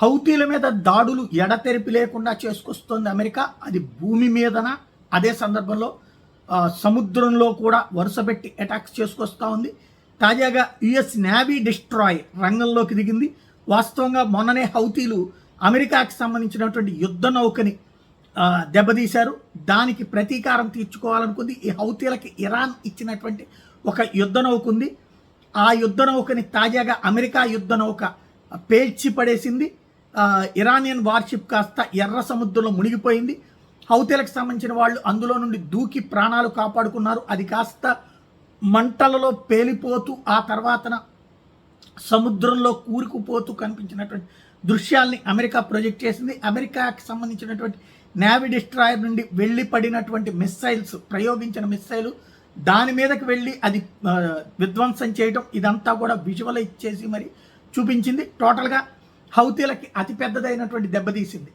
హౌతీల మీద దాడులు ఎడతెరిపి లేకుండా చేసుకొస్తోంది అమెరికా. అది భూమి మీదన, అదే సందర్భంలో సముద్రంలో కూడా వరుసపెట్టి అటాక్స్ చేసుకొస్తూ ఉంది. తాజాగా యుఎస్ నేవీ డిస్ట్రాయ్ రంగంలోకి దిగింది. వాస్తవంగా మొన్ననే హౌతీలు అమెరికాకి సంబంధించినటువంటి యుద్ధ నౌకని దెబ్బతీశారు. దానికి ప్రతీకారం తీర్చుకోవాలనుకుంది. ఈ హౌతీలకి ఇరాన్ ఇచ్చినటువంటి ఒక యుద్ధ నౌక ఉంది. ఆ యుద్ధ నౌకని తాజాగా అమెరికా యుద్ధ నౌక పేల్చి పడేసింది. ఇరానియన్ వార్షిప్ కాస్త ఎర్ర సముద్రంలో మునిగిపోయింది. హౌతీలకు సంబంధించిన వాళ్ళు అందులో నుండి దూకి ప్రాణాలు కాపాడుకున్నారు. అది కాస్త మంటలలో పేలిపోతూ ఆ తర్వాతన సముద్రంలో కూరుకుపోతూ కనిపించినటువంటి దృశ్యాల్ని అమెరికా ప్రొజెక్ట్ చేసింది. అమెరికాకి సంబంధించినటువంటి నేవీ డిస్ట్రాయర్ నుండి వెళ్ళి పడినటువంటి మిస్సైల్స్, ప్రయోగించిన మిస్సైలు దాని మీదకి వెళ్ళి అది విధ్వంసం చేయడం, ఇదంతా కూడా విజువలైజ్ చేసి మరి చూపించింది. టోటల్గా హౌతీలకి అతిపెద్దదైనటువంటి దెబ్బతీసింది.